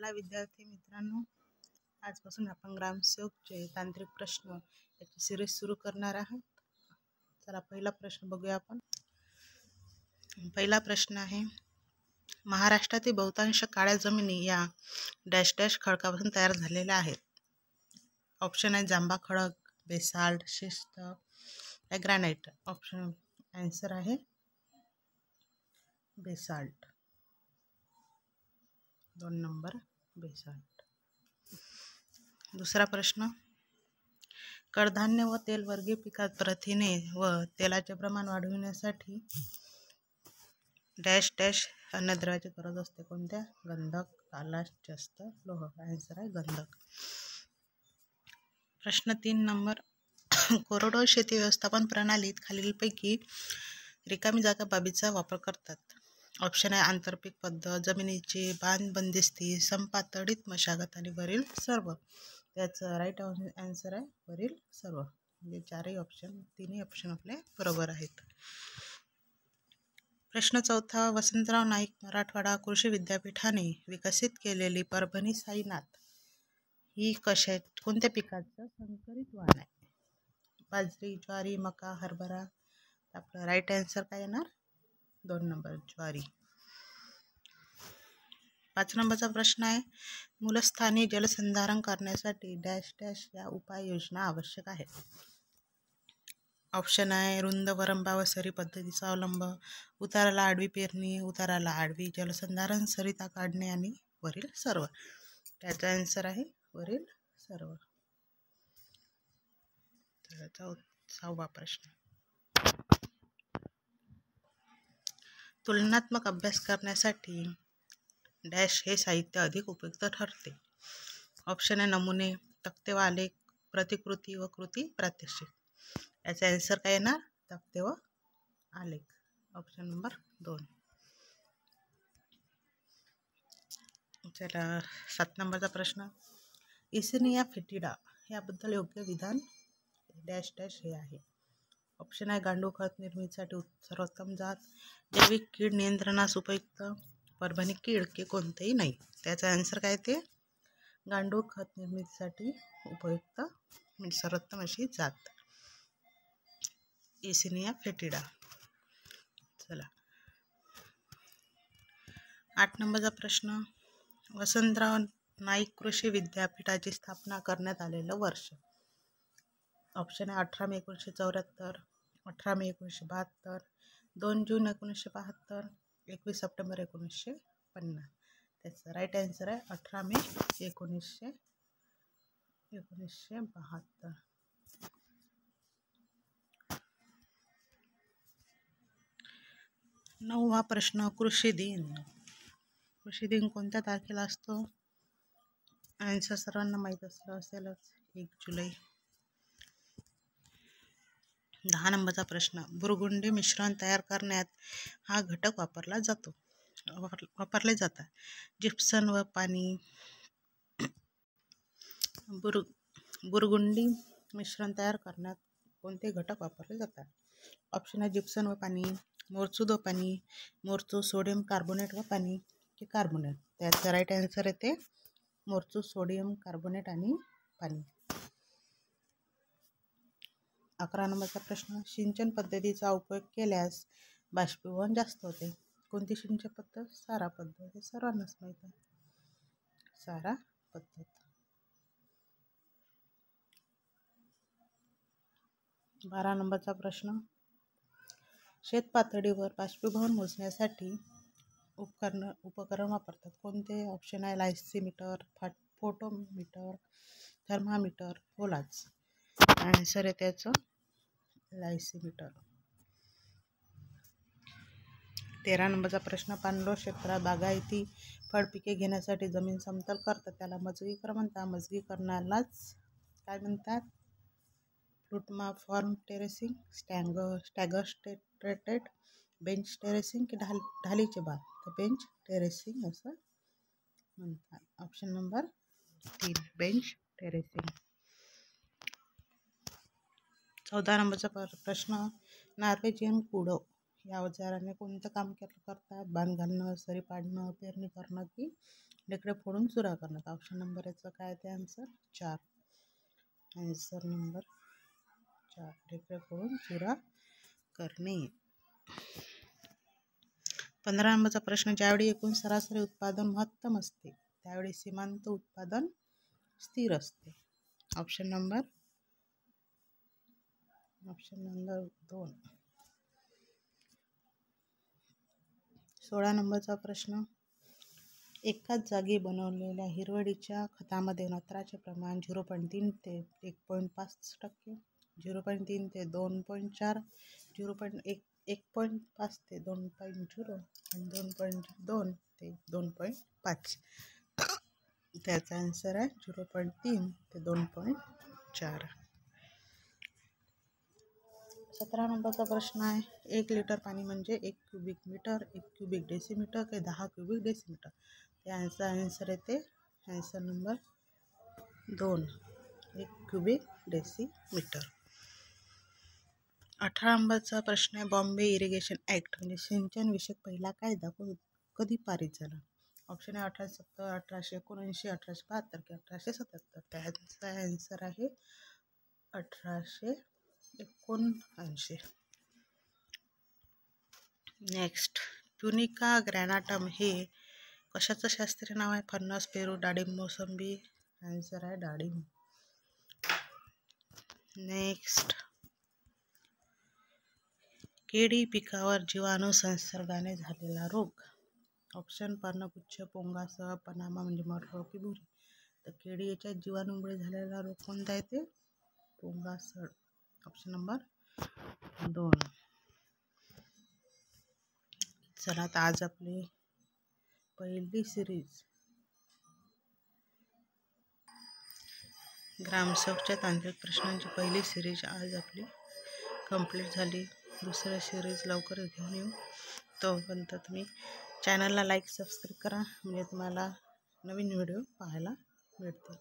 नमस्कार विद्यार्थी मित्रांनो, आजपासून आपण ग्रामसेवकचे तांत्रिक प्रश्न याची सिरीज सुरू करणार आहोत. चला पहिला प्रश्न बघूया आपण. पहिला प्रश्न आहे, महाराष्ट्रातील बहुतांश काळ्या जमिनी या डॅश डॅश खडकापासून तयार झालेल्या आहेत. ऑप्शन आहे जांभा खडक, बेसाल्ट, शिस्त, ग्रॅनाइट. ऑप्शन आन्सर आहे बेसाल्ट. 2 number basalt. दुसरा प्रश्न, कडधान्य व तेलवर्गीय पिकात प्रथिने व तेलाचे प्रमाण वाढविण्यासाठी डॅश डॅश अन्नद्रव्याची गरज असते. कोणत्या? गंधक, पालाश, जस्त, लोह. आन्सर आहे गंधक. प्रश्न 3 नंबर, कोरडवाहू शेती व्यवस्थापन प्रणालीत खालीलपैकी रिकामी जागा बाबीचा वापर करतात. ऑप्शन आहे आंतरपीक पद्धत, जमिनीची बंदिस्ती, समपातळीत मशागत आणि वरील सर्व. त्याचं राईट आन्सर आहे वरील सर्व. म्हणजे तिन्ही ऑप्शन आपले बरोबर आहेत. प्रश्न 4, वसंतराव नाईक मराठवाडा कृषी विद्यापीठाने विकसित केलेली परभणी साईनाथ ही कोणत्या पिकाचं संकरित वाण आहे? बाजरी, ज्वारी, मका, हरभरा. आपलं राईट आन्सर काय येणार? 2 नंबर ज्वारी. 5 नंबरचा प्रश्न आहे, मूलस्थानी जलसंधारण करण्यासाठी डॅश डॅश या उपाययोजना आवश्यक आहेत. ऑप्शन आहे रुंद वरंबा व सरी पद्धतीचा अवलंब, उताराला आडवी पेरणी, उताराला आडवी जलसंधारण, सरिता काढणे आणि वरील सर्व. त्याचा आन्सर आहे वरील सर्व. 6वा प्रश्न, तुलनात्मक अभ्यास करण्यासाठी डॅश हे साहित्य अधिक उपयुक्त ठरते. ऑप्शन आहे नमुने, तक्ते व आलेख, प्रतिकृती व कृती प्रात्यक्षिक. याचा आन्सर काय येणार? तक्ते व आलेख. Option number 2. चला 7 नंबरचा प्रश्न, इसिनिया फेटिडा याबद्दल योग्य विधान डॅश डॅश हे आहे. ऑप्शन आहे गांडूळ खत निर्मितीसाठी सर्वोत्तम जात, जैविक कीड नियंत्रणास उपयुक्त, परभणी कीड की कोणतेही नाही. त्याचा आन्सर काय ते गांडूळ खत निर्मितीसाठी उपयुक्त म्हणजे सर्वोत्तम अशी जात इसिनिया फेटिडा. चला 8 नंबरचा प्रश्न, वसंतराव नाईक कृषी विद्यापीठाची स्थापना करण्यात आलेलं वर्ष. ऑप्शन आहे 18 मे 1974, 18 मे 1972, 2 जून 1972, 21 सप्टेंबर 1950. त्याचं राईट आन्सर आहे 18 मे 1972. 9वा प्रश्न, कृषी दिन. कृषी दिन कोणत्या तारखेला असतो? आन्सर सर्वांना माहीत असेलच, 1 जुलै. 10 नंबरचा प्रश्न, बुरगुंडी मिश्रण तयार करण्यात हा घटक वापरले जातात. जिप्सम व पाणी. बुरगुंडी मिश्रण तयार करण्यात कोणते घटक वापरले जातात? ऑप्शन आहे जिप्सम व पाणी, मोरचूद व पाणी, मोरचूद, सोडियम कार्बोनेट व पाणी की कार्बोनेट. त्याचं राईट आन्सर येते मोरचूद, सोडियम कार्बोनेट आणि पाणी. 11 नंबरचा प्रश्न, सिंचन पद्धतीचा उपयोग केल्यास बाष्पीभवन जास्त होते. कोणती सिंचन पद्धत? सारा पद्धत. हे सर्वांनाच माहीत आहे, सारा पद्धत. 12 नंबरचा प्रश्न, शेतपातळीवर बाष्पीभवन मोजण्यासाठी उपकरण वापरतात. कोणते? ऑप्शन आहे लायसिमीटर, फोटोमीटर, थर्मामीटर, होलाच. आन्सर आहे त्याचं लायसिमीटर. 13 नंबरचा प्रश्न, पाणलोट क्षेत्रात बागायती फळपिके घेण्यासाठी जमीन समतल करतात त्याला मजगीकरण म्हणतात. मजगीकरणालाच काय म्हणतात? फ्लूटमा फॉर्म टेरेसिंग, स्टॅगर्स्टेटेड बेंच टेरेसिंग की ढालीचे बाग. तर बेंच टेरेसिंग असं म्हणतात. Option number 3 bench terracing. 14 नंबरचा प्रश्न, नॉर्वेजियन कुडो या अवजाराने कोणतं काम करतात? बांध घालणं, सरी पाडणं, पेरणी करणं की ढेकळे फोडून चुरा करणे. ऑप्शन नंबर याचा काय ते आन्सर 4. आन्सर नंबर 4 ढेकळे फोडून चुरा करणे. 15 नंबरचा प्रश्न, ज्यावेळी एकूण सरासरी उत्पादन महत्तम असते त्यावेळी सीमांत उत्पादन स्थिर असते. Option number 2. 16 नंबरचा प्रश्न, एकाच जागी बनवलेल्या हिरवळीच्या खतामध्ये नत्राचे प्रमाण 0.3 ते 1.5%, 0.3 ते 2.4, 1.5 ते 2.0 आणि 2.2 ते 2.5. त्याचा आन्सर आहे 0.3 ते 2.4. 17 नंबरचा प्रश्न आहे, 1 लिटर पाणी म्हणजे 1 क्युबिक मीटर, 1 क्युबिक डेसिमीटर ते 10 क्युबिक डेसिमीटर. त्याचा आन्सर येते आन्सर नंबर 2 1 क्युबिक डेसिमीटर. 18 नंबरचा प्रश्न आहे, बॉम्बे इरिगेशन ॲक्ट म्हणजे सिंचन विषयक पहिला कायदा कधी पारित झाला. ऑप्शन आहे 1870, 1879, 1872 की 1877. त्याचा आन्सर आहे 1879. नेक्स्ट, ट्युनिका ग्रॅनाटम हे कशाचं शास्त्रीय नाव आहे. फणस, पेरू, डाळिंब, मोसंबी. आन्सर आहे डाळिंब. नेक्स्ट, केळी पिकावर जीवाणू संसर्गाने झालेला रोग. ऑप्शन पर्णपुच्छ, पोंगासह, पनामा म्हणजे मर की भुरी. तर केळी याच्या जीवाणूमुळे झालेला रोग कोणता आहे ते पोंगासळ. Option number 2. चला तर आज आपली पहिली सिरीज ग्रामसेवकच्या तांत्रिक प्रश्नांची पहिली सिरीज आज आपली कंप्लीट झाली. दुसऱ्या सिरीज लवकरच घेऊन येऊ. तोपर्यंत तुम्ही चॅनलला लाईक सबस्क्राईब करा म्हणजे तुम्हाला नवीन व्हिडिओ पाहायला मिळतील.